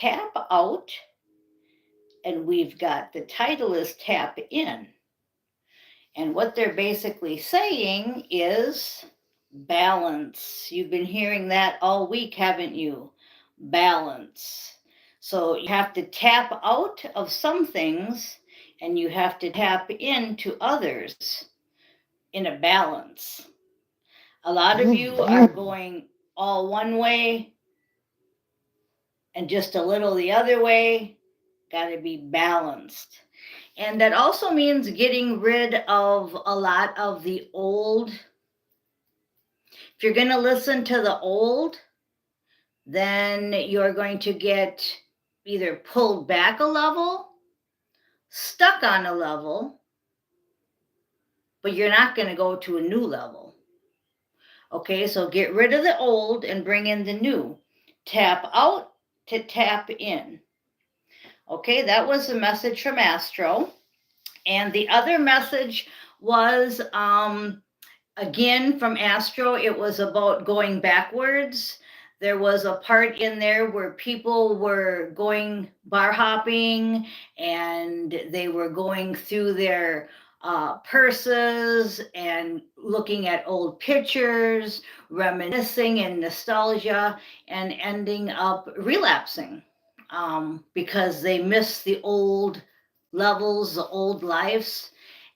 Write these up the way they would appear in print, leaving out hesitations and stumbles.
tap out, and we've got the title is Tap In. And what they're basically saying is balance. You've been hearing that all week, haven't you? Balance. So you have to tap out of some things and you have to tap into others in a balance. A lot of you are going all one way and just a little the other way. Got to be balanced. And that also means getting rid of a lot of the old. If you're going to listen to the old, then you're going to get either pulled back a level, stuck on a level, but you're not going to go to a new level. Okay, so get rid of the old and bring in the new. Tap out to tap in. Okay, that was the message from Astro. And the other message was, again, from Astro, it was about going backwards. There was a part in there where people were going bar hopping and they were going through their purses and looking at old pictures, reminiscing and nostalgia, and ending up relapsing because they missed the old levels, the old lives.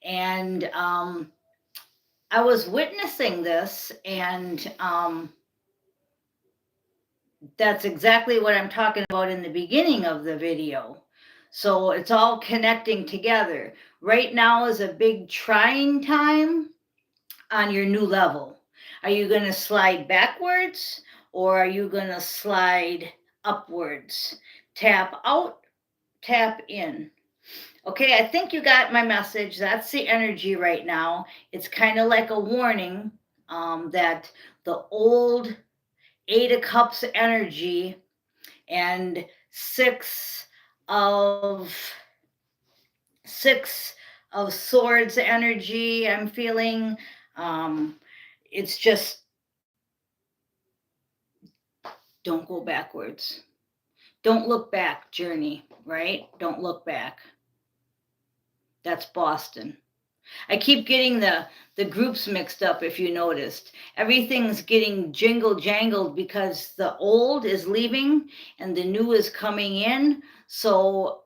And I was witnessing this, and that's exactly what I'm talking about in the beginning of the video. So it's all connecting together. Right now is a big trying time on your new level. Are you going to slide backwards or are you going to slide upwards? Tap out, tap in. Okay, I think you got my message. That's the energy right now. It's kind of like a warning that the old Eight of Cups energy and of six of Swords energy I'm feeling. It's just don't go backwards. Don't look back, journey, right? Don't look back. That's Boston. I keep getting the groups mixed up, if you noticed. Everything's getting jingle jangled because the old is leaving and the new is coming in. So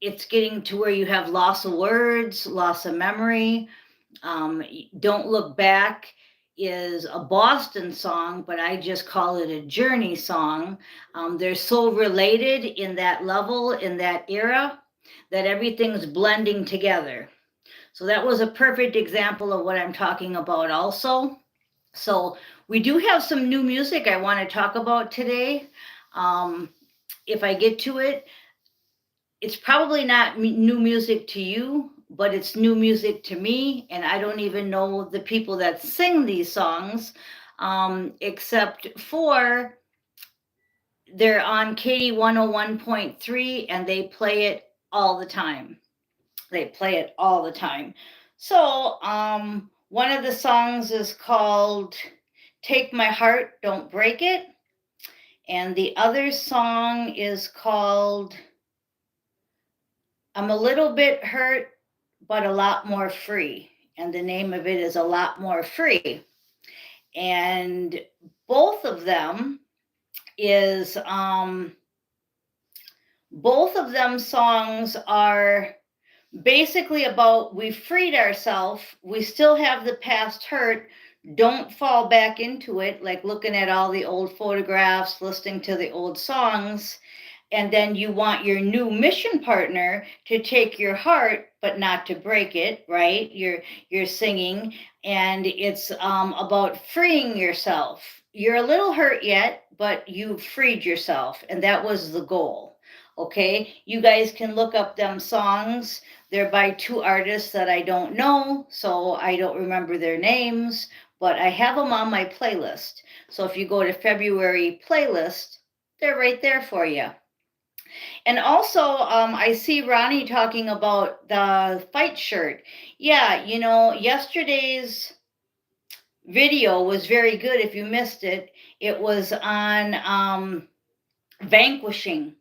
it's getting to where you have loss of words, loss of memory. Don't Look Back is a Boston song, but I just call it a journey song. They're so related in that level, in that era, that everything's blending together. So that was a perfect example of what I'm talking about also. So we do have some new music I want to talk about today. If I get to it, it's probably not new music to you, but it's new music to me. And I don't even know the people that sing these songs, except for they're on KD 101.3 and they play it all the time. They play it all the time. So, one of the songs is called Take My Heart, Don't Break It. And the other song is called I'm a Little Bit Hurt, but a Lot More Free. And the name of it is A Lot More Free. And both of them is, both of them songs are basically about we freed ourselves, we still have the past hurt, don't fall back into it, like looking at all the old photographs, listening to the old songs, and then you want your new mission partner to take your heart but not to break it, right? You're singing, and it's about freeing yourself. You're a little hurt yet, but you've freed yourself, and that was the goal. Okay, you guys can look up them songs. They're by two artists that I don't know, so I don't remember their names, but I have them on my playlist. So if you go to February playlist, they're right there for you. And also, I see Ronnie talking about the fight shirt. Yeah, yesterday's video was very good. If you missed it, it was on vanquishing.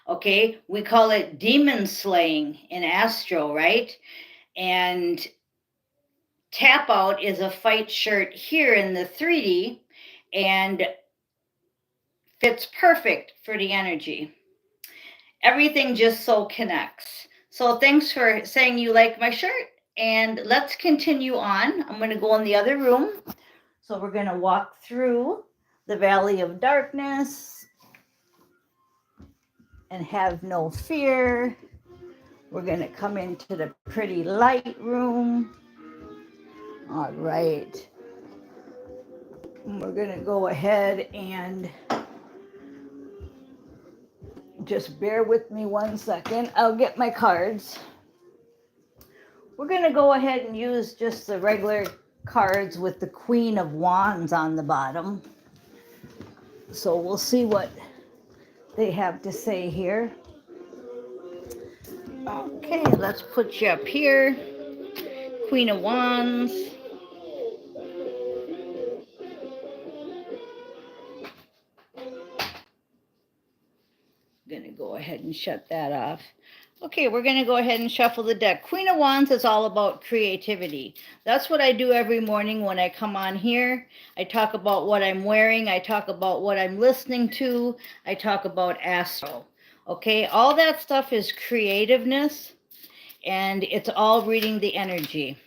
Okay, we call it demon slaying in Astro, right? And tap out is a fight shirt here in the 3D and fits perfect for the energy. Everything just so connects. So thanks for saying you like my shirt, and let's continue on. I'm going to go in the other room. So we're going to walk through the Valley of Darkness and have no fear. We're going to come into the pretty light room. All right. We're going to go ahead and just bear with me 1 second. I'll get my cards. We're going to go ahead and use just the regular cards with the Queen of Wands on the bottom. So we'll see what they have to say here. Okay, let's put you up here. Queen of Wands. I'm going to go ahead and shut that off. Okay, we're going to go ahead and shuffle the deck. Queen of Wands is all about creativity. That's what I do every morning when I come on here. I talk about what I'm wearing. I talk about what I'm listening to. I talk about Astro. Okay, all that stuff is creativeness, and it's all reading the energy.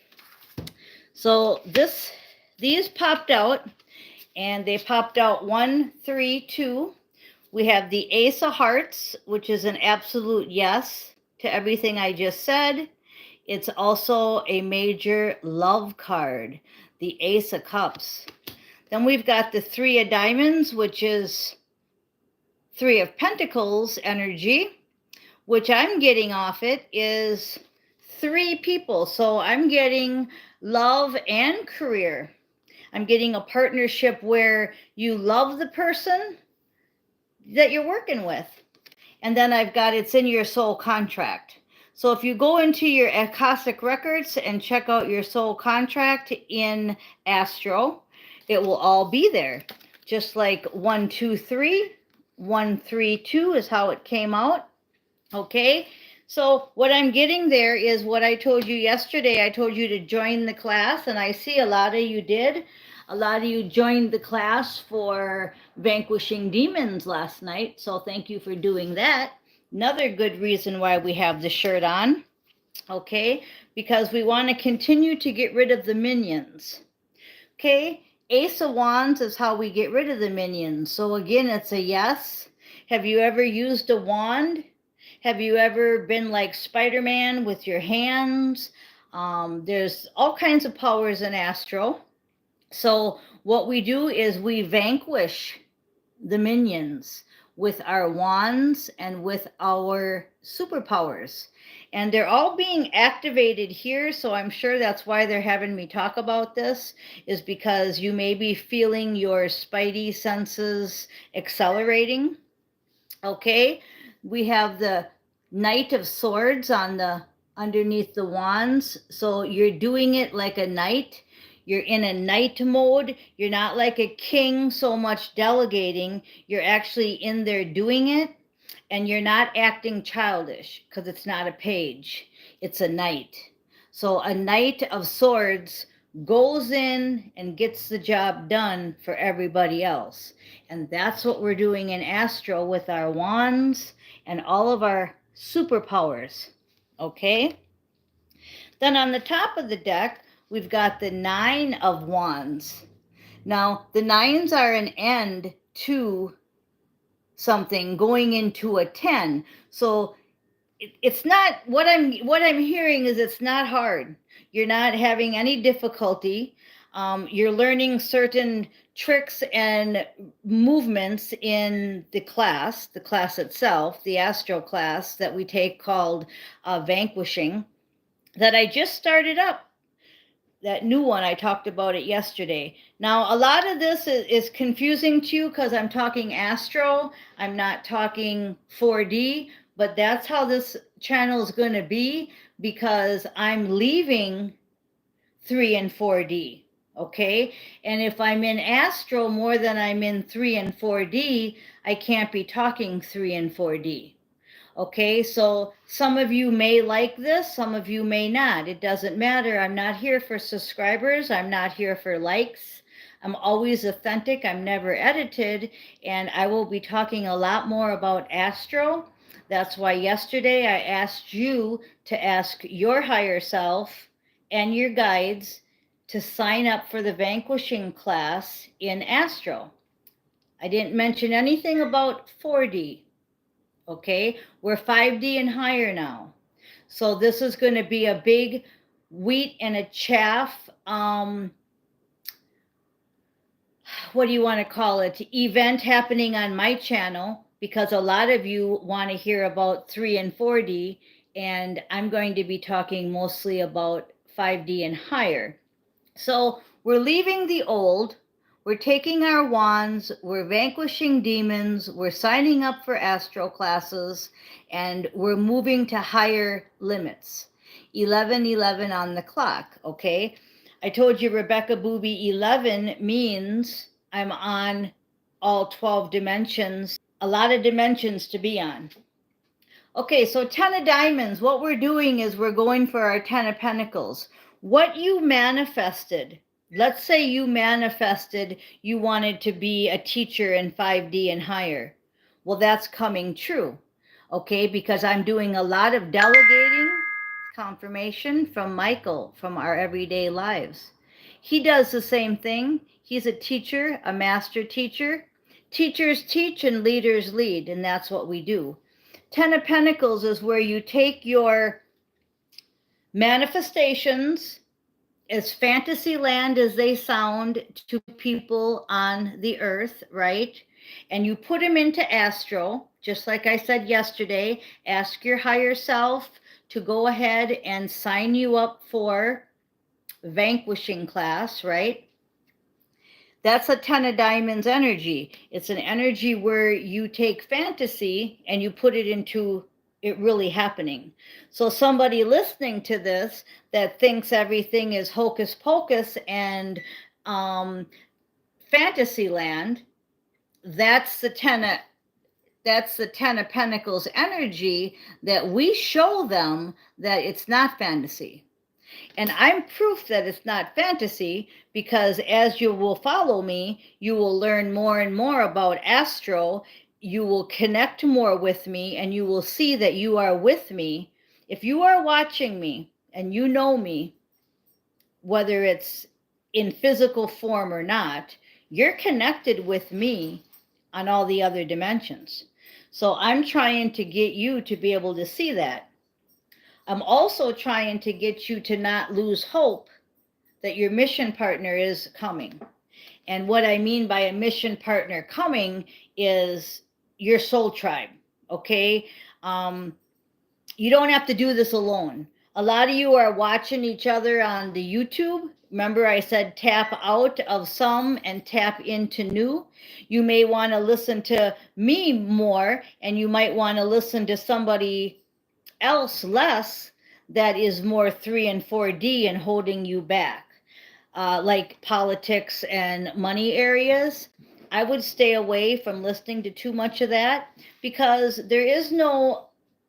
So these popped out, and they popped out 1, 3, 2. We have the Ace of Hearts, which is an absolute yes to everything I just said. It's also a major love card, the Ace of Cups. Then we've got the Three of Diamonds, which is Three of Pentacles energy, which I'm getting off it is 3 people. So I'm getting love and career. I'm getting a partnership where you love the person that you're working with. And then I've got it's in your soul contract. So if you go into your Akashic records and check out your soul contract in Astro, it will all be there. Just like 1, 2, 3, 1, 3, 2 is how it came out. Okay, so what I'm getting there is what I told you yesterday. I told you to join the class, and I see a lot of you did. A lot of you joined the class for Vanquishing Demons last night, so thank you for doing that. Another good reason why we have the shirt on, okay, because we want to continue to get rid of the minions. Okay, Ace of Wands is how we get rid of the minions. So again, it's a yes. Have you ever used a wand? Have you ever been like Spider-Man with your hands? There's all kinds of powers in Astro. So what we do is we vanquish the minions with our wands and with our superpowers. And they're all being activated here, so I'm sure that's why they're having me talk about this, is because you may be feeling your spidey senses accelerating. Okay, we have the Knight of Swords on the underneath the wands. So you're doing it like a knight. You're in a knight mode. You're not like a king, so much delegating. You're actually in there doing it, and you're not acting childish because it's not a page. It's a knight. So a Knight of Swords goes in and gets the job done for everybody else. And that's what we're doing in Astro with our wands and all of our superpowers. Okay? Then on the top of the deck, we've got the Nine of Wands. Now, the nines are an end to something going into a 10. So it's not what I'm hearing is it's not hard. You're not having any difficulty. You're learning certain tricks and movements in the class itself, the Astro class that we take called Vanquishing, that I just started up. That new one, I talked about it yesterday. Now, a lot of this is confusing to you because I'm talking Astro. I'm not talking 4D, but that's how this channel is going to be because I'm leaving 3 and 4D. Okay, and if I'm in Astro more than I'm in 3 and 4D, I can't be talking 3 and 4D. Okay, so some of you may like this, some of you may not. It doesn't matter. I'm not here for subscribers. I'm not here for likes. I'm always authentic. I'm never edited. And I will be talking a lot more about astro. That's why yesterday I asked you to ask your higher self and your guides to sign up for the vanquishing class in astro. I didn't mention anything about 4D. Okay, we're 5D and higher now. So this is going to be a big wheat and a chaff, what do you want to call it, event happening on my channel, because a lot of you want to hear about 3 and 4D, and I'm going to be talking mostly about 5D and higher. So we're leaving the old, we're taking our wands, we're vanquishing demons, we're signing up for astro classes, and we're moving to higher limits. 11:11 on the clock, okay? I told you Rebecca Booby 11 means I'm on all 12 dimensions, a lot of dimensions to be on. Okay, so 10 of diamonds, what we're doing is we're going for our 10 of pentacles. What you manifested, let's say you manifested you wanted to be a teacher in 5D and higher. Well, that's coming true, okay, because I'm doing a lot of delegating confirmation from Michael from our everyday lives. He does the same thing. He's a teacher, a master teacher. Teachers teach and leaders lead, and that's what we do. 10 of Pentacles is where you take your manifestations, as fantasy land as they sound to people on the earth, right? And you put them into astro, just like I said yesterday. Ask your higher self to go ahead and sign you up for vanquishing class, right? That's a 10 of diamonds energy. It's an energy where you take fantasy and you put it into it really happening. So somebody listening to this that thinks everything is hocus pocus and fantasy land, that's the 10 of Pentacles energy, that we show them that it's not fantasy. And I'm proof that it's not fantasy, because as you will follow me, you will learn more and more about astro. You will connect more with me, and you will see that you are with me. If you are watching me and you know me, whether it's in physical form or not, you're connected with me on all the other dimensions. So I'm trying to get you to be able to see that. I'm also trying to get you to not lose hope that your mission partner is coming. And what I mean by a mission partner coming is your soul tribe, okay? You don't have to do this alone. A lot of you are watching each other on the YouTube. Remember I said tap out of some and tap into new. You may want to listen to me more, and you might want to listen to somebody else less that is more 3 and 4D and holding you back, like politics and money areas. I would stay away from listening to too much of that, because there is no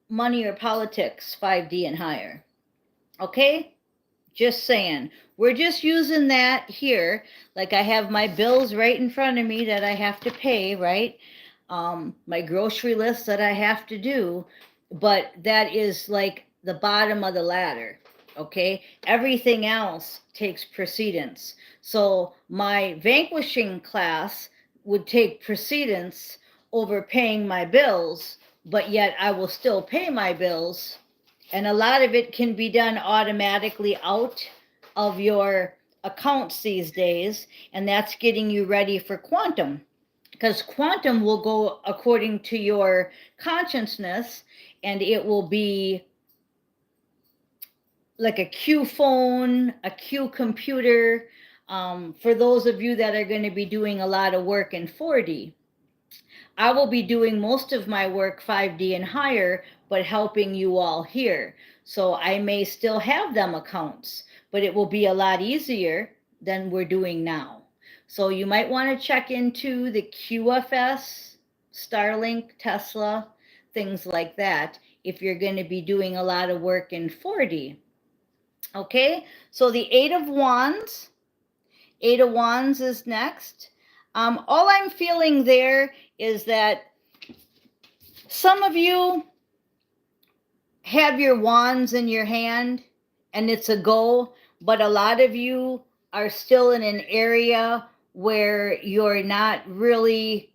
money or politics 5D and higher. Okay? Just saying. We're just using that here. Like I have my bills right in front of me that I have to pay, right? My grocery list that I have to do, but that is like the bottom of the ladder, okay? Everything else takes precedence. So my vanquishing class would take precedence over paying my bills, but yet I will still pay my bills. And a lot of it can be done automatically out of your accounts these days, and that's getting you ready for quantum, because quantum will go according to your consciousness, and it will be like a Q phone, a Q computer, for those of you that are going to be doing a lot of work in 4D. I will be doing most of my work 5D and higher, but helping you all here. So I may still have them accounts, but it will be a lot easier than we're doing now. So you might want to check into the QFS, Starlink, Tesla. things like that if you're going to be doing a lot of work in 4D. Okay, so the Eight of Wands. Eight of Wands is next. All I'm feeling there is that some of you have your wands in your hand and it's a go, but a lot of you are still in an area where you're not really,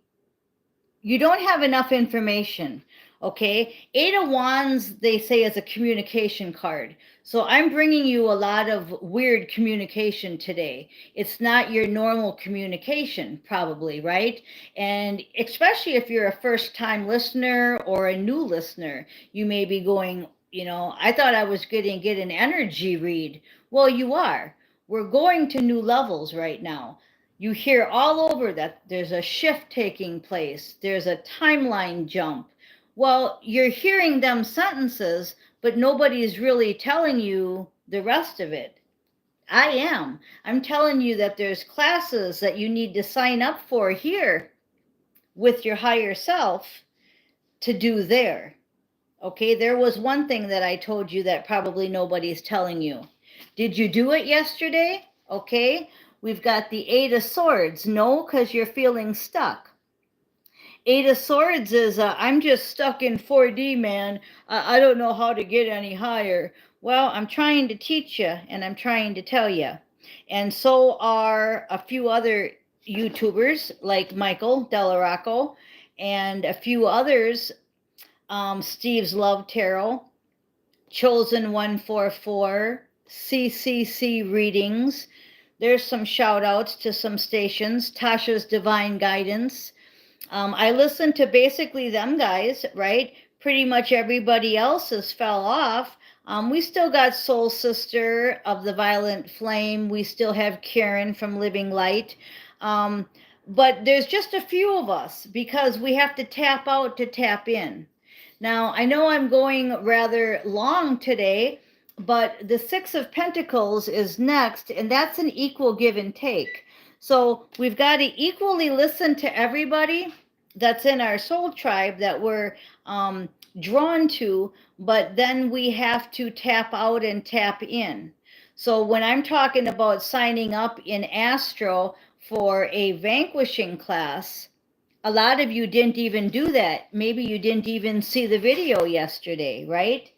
you don't have enough information. Okay, Eight of Wands, they say, is a communication card. So I'm bringing you a lot of weird communication today. It's not your normal communication, probably, right? And especially if you're a first-time listener or a new listener, you may be going, you know, I thought I was going to get an energy read. Well, you are. We're going to new levels right now. You hear all over that there's a shift taking place, there's a timeline jump. Well, you're hearing them sentences, but nobody's really telling you the rest of it. I am. I'm telling you that there's classes that you need to sign up for here with your higher self to do there. Okay, there was one thing that I told you that probably nobody's telling you. Did you do it yesterday? Okay, we've got the Eight of Swords. No, because you're feeling stuck. Eight of Swords is, I'm just stuck in 4D, man. I don't know how to get any higher. Well, I'm trying to teach you, and I'm trying to tell you. And so are a few other YouTubers, like Michael Delarocco, and a few others, Steve's Love Tarot, Chosen 144, CCC Readings. There's some shout outs to some stations, Tasha's Divine Guidance. I listened to basically them guys, right? Pretty much everybody else has fell off. We still got Soul Sister of the Violent Flame. We still have Karen from Living Light. But there's just a few of us because we have to tap out to tap in. Now, I know I'm going rather long today, but the Six of Pentacles is next, and that's an equal give and take. So we've got to equally listen to everybody that's in our soul tribe that we're drawn to, but then we have to tap out and tap in. So when I'm talking about signing up in Astro for a vanquishing class, a lot of you didn't even do that. Maybe you didn't even see the video yesterday, right?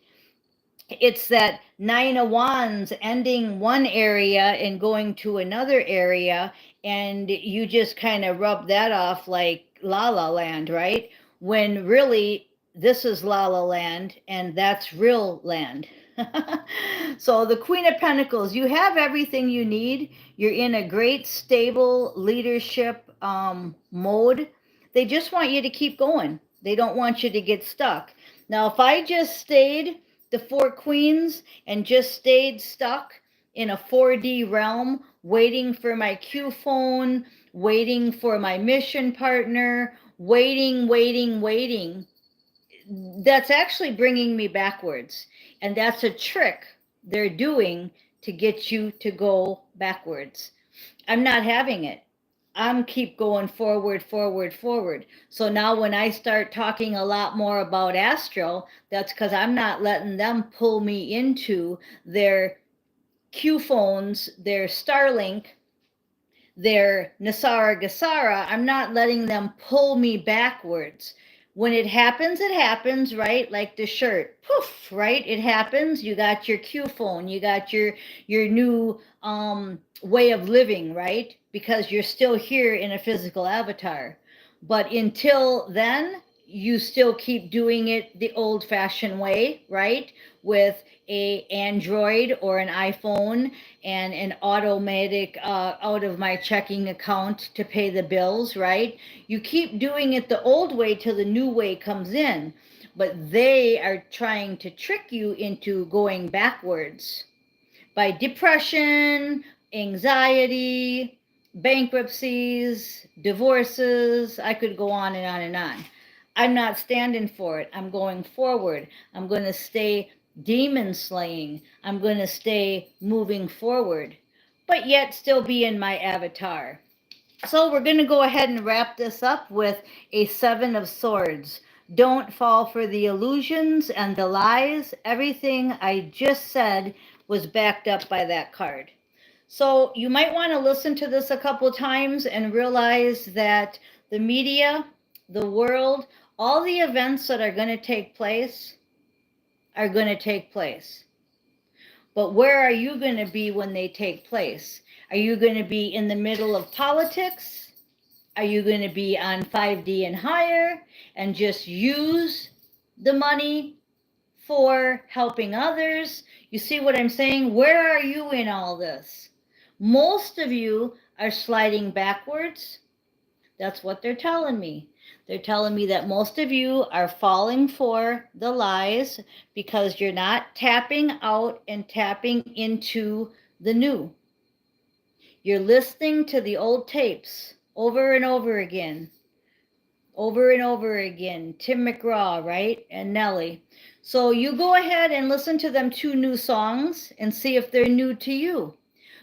It's that Nine of Wands ending one area and going to another area, and you just kind of rub that off like La La Land, right? When really this is La La Land and that's real land. So the Queen of Pentacles, you have everything you need. You're in a great stable leadership mode. They just want you to keep going. They don't want you to get stuck. Now, if I just stayed the Four Queens and just stayed stuck in a 4D realm, waiting for my Q phone, waiting for my mission partner, waiting, that's actually bringing me backwards. And that's a trick they're doing to get you to go backwards. I'm not having it. I'm keep going forward. So now when I start talking a lot more about Astro, that's because I'm not letting them pull me into their Q phones, their Starlink, their Nasara Gasara. I'm not letting them pull me backwards. When it happens, right? Like the shirt, poof, right? It happens. You got your Q phone, you got your new way of living, right? Because you're still here in a physical avatar. But until then, you still keep doing it the old-fashioned way, right? With a Android or an iPhone and an automatic out of my checking account to pay the bills, right? You keep doing it the old way till the new way comes in, but they are trying to trick you into going backwards by depression, anxiety, bankruptcies, divorces. I could go on and on and on. I'm not standing for it. I'm going forward. I'm going to stay demon slaying. I'm going to stay moving forward, but yet still be in my avatar. So we're going to go ahead and wrap this up with a Seven of Swords. Don't fall for the illusions and the lies. Everything I just said was backed up by that card. So you might want to listen to this a couple times and realize that the media, the world, all the events that are going to take place are going to take place. But where are you going to be when they take place? Are you going to be in the middle of politics? Are you going to be on 5D and higher and just use the money for helping others? You see what I'm saying? Where are you in all this? Most of you are sliding backwards. That's what they're telling me. They're telling me that most of you are falling for the lies because you're not tapping out and tapping into the new. You're listening to the old tapes over and over again. Over and over again. Tim McGraw, right? And Nelly. So you go ahead and listen to them 2 new songs and see if they're new to you.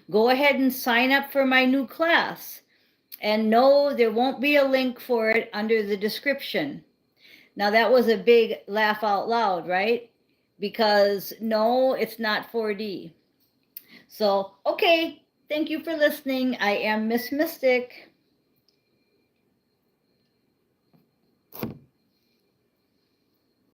Go ahead and sign up for my new class. And no, there won't be a link for it under the description. Now that was a big laugh out loud, right? Because no, it's not 4D. So, okay, thank you for listening. I am Miss Mystic.